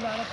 Nomor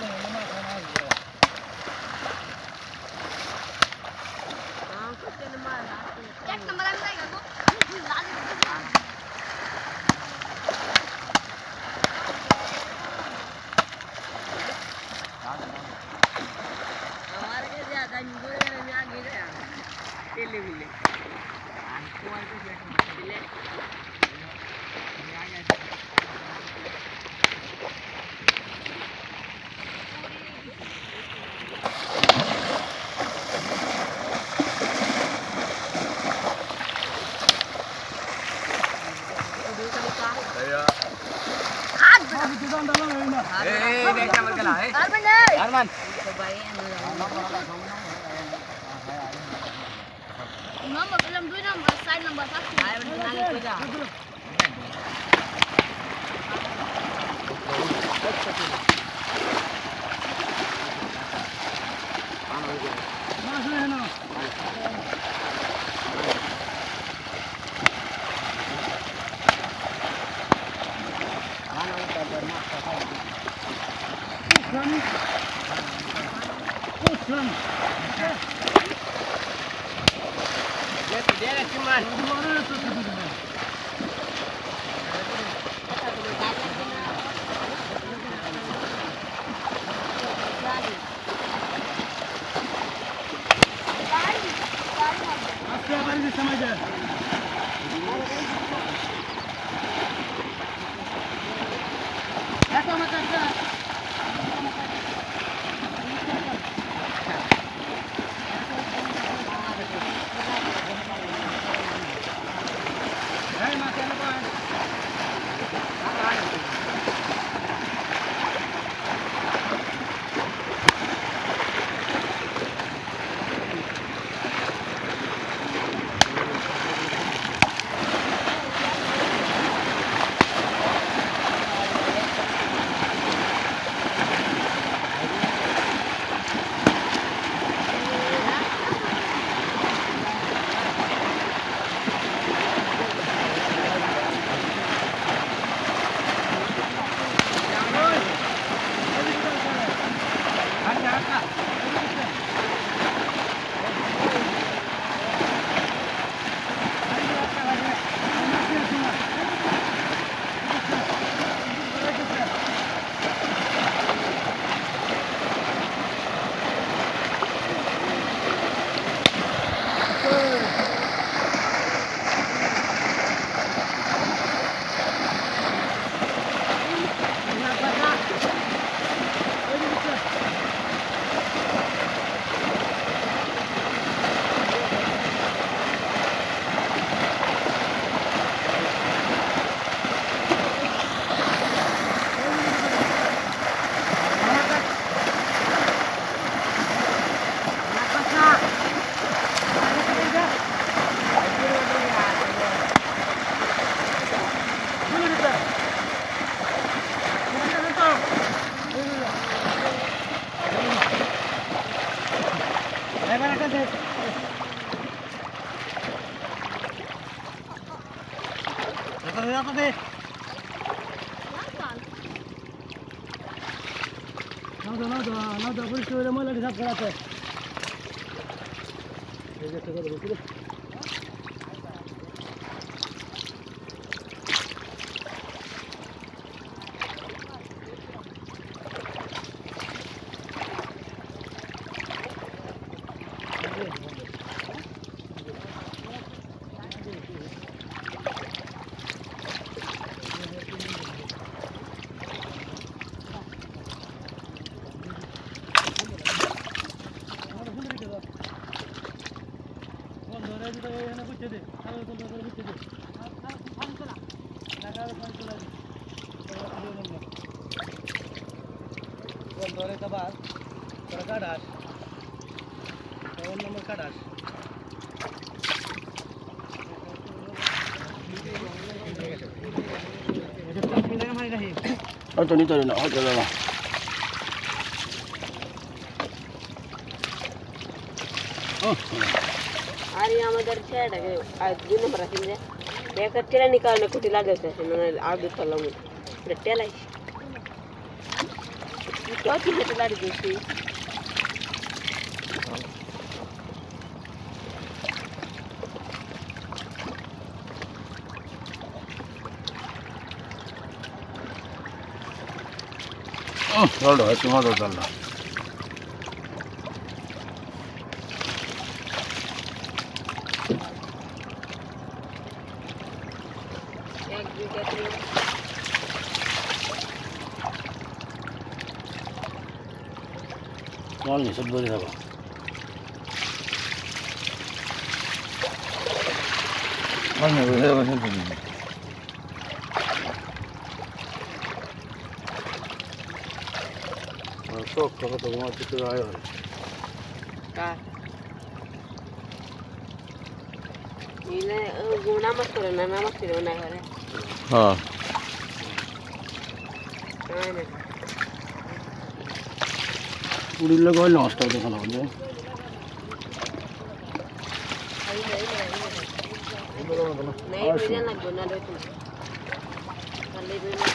film 2 nomor sign nomor 1. Dia cuman Nada, por isso ele manda ligar para até. Itu ni tu nak hotel lah. Oh. Hari আমাদের ছেড়ে আজ দিন আমরা কিনে একটা টেলা নিকালে কুটি লাগাইছে না আর দুটো লাগাই এটা টেলাই তো কি হেঁটে লাড়ি দিয়েছি Hold on, tomorrow dalla. এক দুই চার Small ni सब बोले था Small ni बोले था नहीं Sok kau tu mau kita ayo. Kak. Ini guna mas turun, nama mas turun naik hari. हाँ पूरी लगा लास्ट आउट देखना होगा नहीं बिना लग गया ना दो तुम कल ही बिना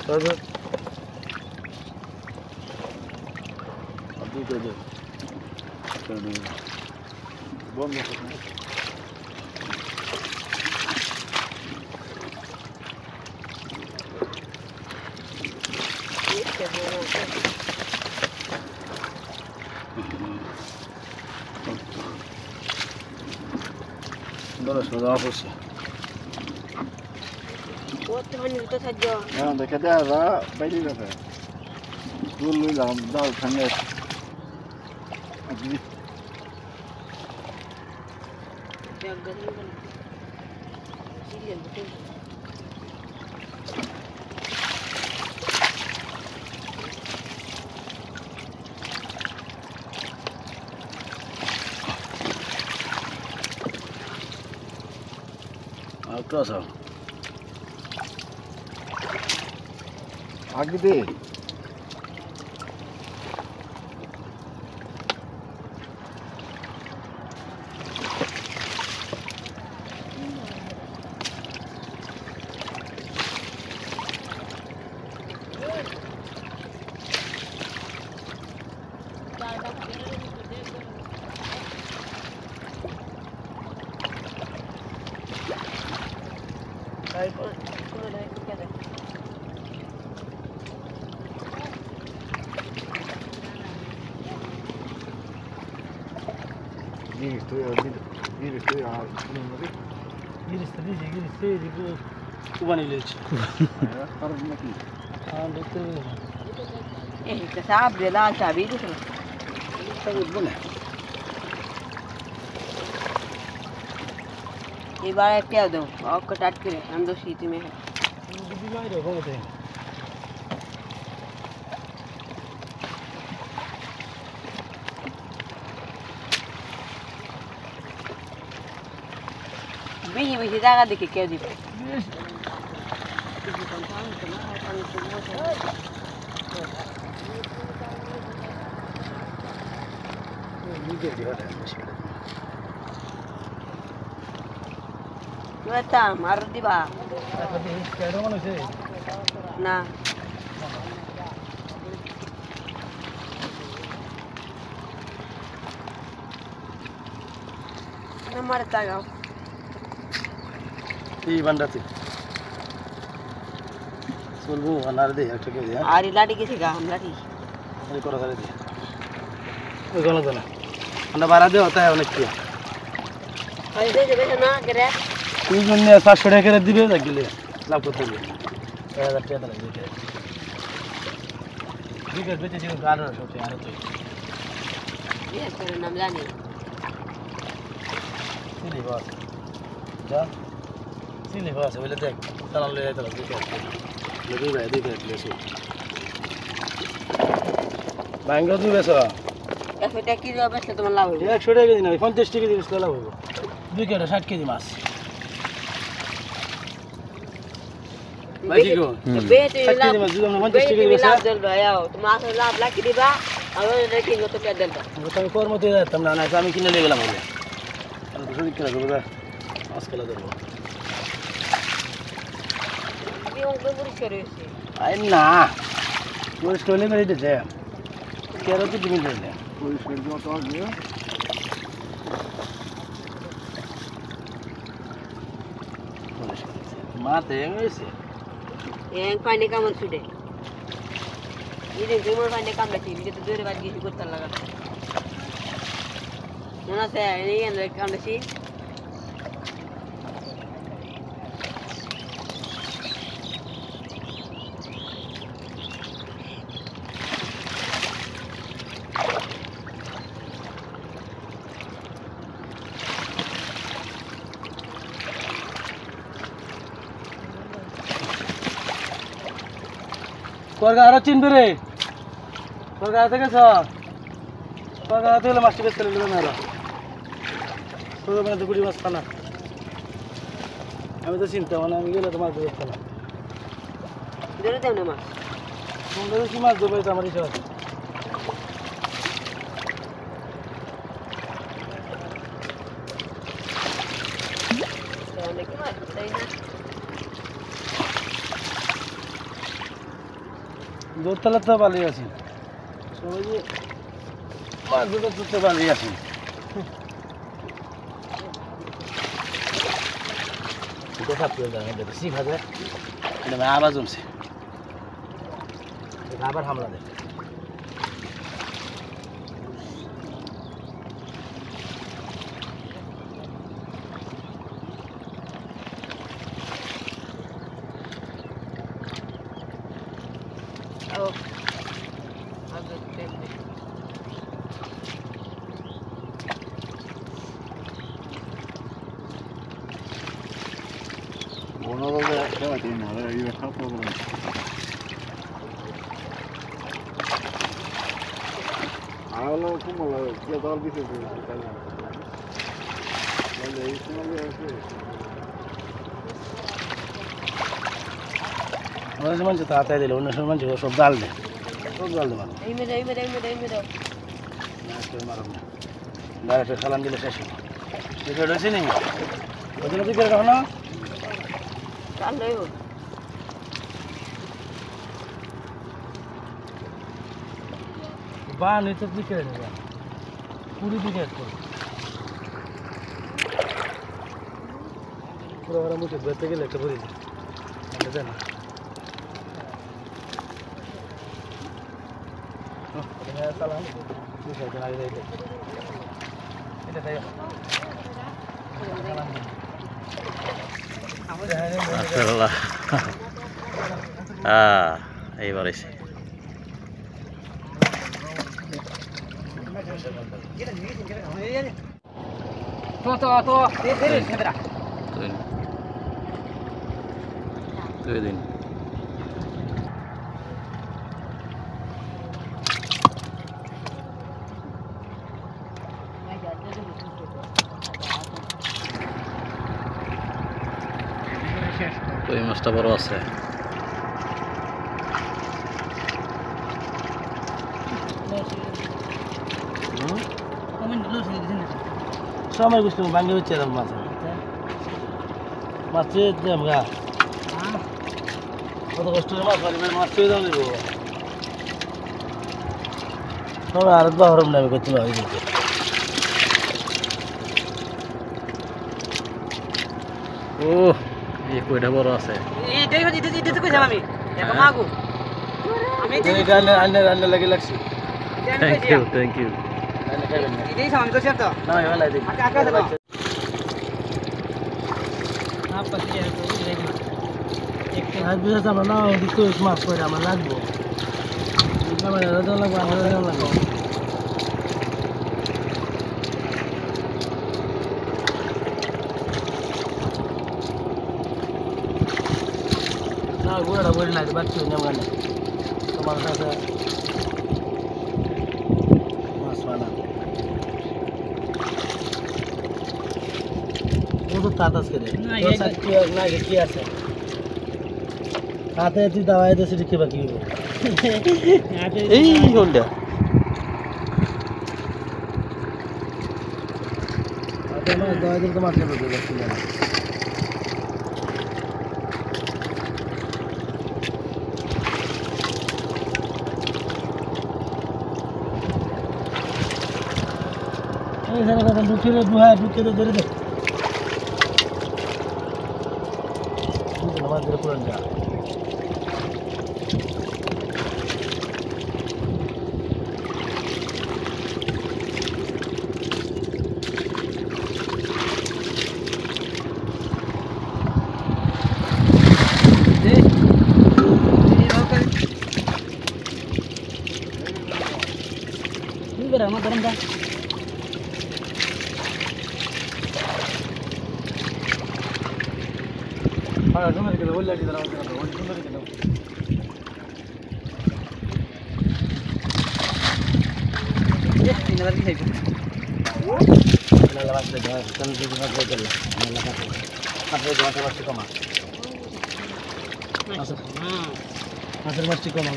सर अभी कर दे बंद कर Dolar sudah apa sih? वो तो हनी तो था जो Ya, dekat dia ada bayi apa? Dulu dalam dah tanya. Abi, yang gani kan cilen betul apa sah? Agi deh. baik cuma naik kita dah Giri stoja, Giri stedi, kubani leći. harus mati. kita sabar lah sabar itu Tapi benar. এবার একটা দাও অক্কা টাট করে আমি তো শীতে মে Bimayro, ¿cómo te? বেশি বেশি জায়গা দেখে কেউ দিবে আর দিবা না নাম্বার তাগাও এই বান্দাতে চলবো আনার দে একটা কে দে আর লাড়ি গেছে গা আমরা ঠিক এই করা করে দে ওই গলা দে আমরা বাড়া দে হতা অনেক কি আর দে দেবে না করে তুই জন্য 700 টাকা করে দিবে লাগিলে লাভ করতে দিবে 1000 টাকা দিবে দিকে বেঁচে ছিল গাড়ি সবচেয়ে আর তো ये तेरे नाम जाने সিলি বাস যা সিলি বাস বলে দেখ তারা লয়ে যাইতে হবে দিকে লগে ভাই দিকে লেসু ব্যাঙ্গা দিবে সরা এটা কি হবে সে তোমার লাভ হবে 100 টাকা দিন 50 টাকা দিলে লাভ হবে 2 কেজি 60 কেজি মাছ ভাই কি গো বেতে লাভ লাভ জল ভাইও তোমার লাভ লাকি দিবা আর রেখে গো তো কে দেলবা আমি কর্মতে যাইতাম না না আমি কিনে নিয়ে গেলাম বলে আমি তো শুনি কিনা করবো মাছ খেলা ধরবো অঙ্ক পরিষ্কার হয়েছে আই না ওই স্টোলে মেরে দিতে কেরো তো তুমি দিলে পরিষ্কার যত আগে মাতে এসে এং পানি কামন ছুটে ইদিন তোমার পানি কামড়াছি নিজে তো দূরে বাদ গিয়েছি করতে লাগা মনে আছে এই কামড়াছি তোর আরো চিনবে রে তোর গাড়িতে গেছ তোর গাড়িতে গেলে মাছটি বেশ চলে না তোর মানে তো গুড়ি মাছ খানা আমি তো চিন্তা মানে আমি গেলে তো মাছ ধরতে না ধরে দেব না মাছ তোমরা কি মাছ ধরবে তো আমার ইচ্ছা আছে অনেক মাছ তাই না দোতলা তো পালিয়ে আছি সবাই যে মাছ ধরতে পালিয়ে আছি দেখা পেয়ে যাবে বেশি খাবে এটা আবার জমছে আবার হামলা দেয় Oh. Ona da evet inanır. İyi kapı olur. Ağla kumala ya dal bir şey böyle. Vallahi işine bir şey. অনেক সময় তাড়াতাড়ি দিলে অন্য সময় সব জাল দেয় সব জাল দেয় মানুষ এই মেরে মারব না ডাইরেক্ট সালাম দিলে শেষ হবে টিকিট হয়েছে নি ওই জন্য টিকিট কখনো কাল লইব বা নিতে টিকিট নেবে 20 টিকিট করে পুরো ওরা মুখে বেঁধে গেলে একটা ভরি দেয় না সালাম এটা তাই মাশাআল্লাহ এইবার এসে দুই দিন কই মাছটা বড় আছে সময় বুঝতে ভাঙ্গে হচ্ছে এরকম মাছ মাছ চেয়ে দাম গা কত কষ্ট করে মাছ মারি মাছ চেয়ে দাম দেবো সবাই আর বা হরম নামে করতে পারি ও এই কয়টা বড় আছে এইটাই হচ্ছে দিতে তো কইছিলাম আমি দেখো মাগো আমি এটা রান্না লাগে লাগছে থ্যাংক ইউ এইটাই সামনে কইছিলাম তো না ভালো লাগে আকা দাও আজ বিশেষ আমরা না দিতে মাছ করে আমার লাগবো আমার লাগবো আমার লাগবো না গোড়া বড় লাগে বাচ্চা নেম গানে তোমার কাছে মাছ পালা ও তো তাতাস করে না কি আছে হাতে তুই দাওয়াই দে সেটা কি বাকি এই হলটা হাতে মাছ দাওয়াই দিলে তো মাছ খেতে যাচ্ছিল সারা কথা ঢুকে দুহা ঢুকে তো ধরে দে আমাদের পুরান যা কি করে আমার ধরম দা হ্যাঁ সুন্দর গেল ওই লাঠি দাঁড়াও ওই সুন্দর গেল মেলা বাসলে ধর কেন দিদি মাছ ধরে গেল মেলা কাটে মাছের মাছ মাছটি কমা মাছের মাছটি কমা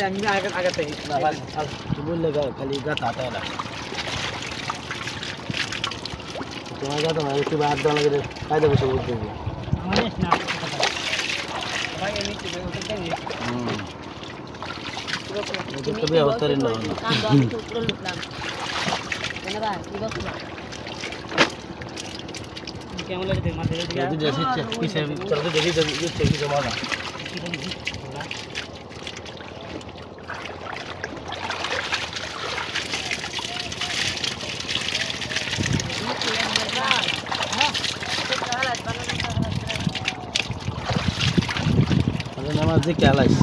আমি আগে থেকে না বাস তুই বললে খালি গাথা হাতে না তোমার গাথা না একটু হাত দেওয়া লাগে কায়দা বসে বলতে হবে আমার না ভাই আমি কি বলতে চাই এটা তো অবস্থা রে না কাম দাও আমি উপরে লুকলাম কেন ভাই কি বলছো কেমন লাগে মাঝে যদি জেসি পিছে চলতে দেখি যে চেকি জমা না আরে নামাজ যে কেলাইস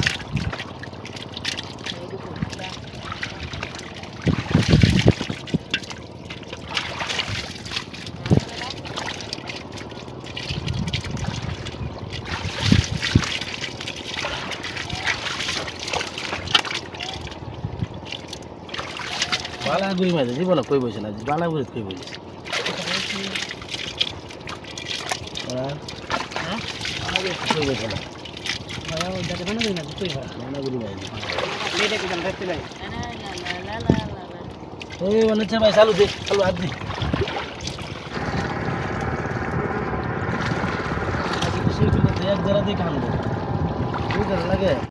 বালাগুড়ি মাঝে জীবন কই বসে না বালাগুড়ি কই বসে কই বসে না বালাগুড়ি মাঝে এই মনে হচ্ছে ভাই চালু দে চালু হাত দি এক জায়গা দিয়ে কানবো লাগে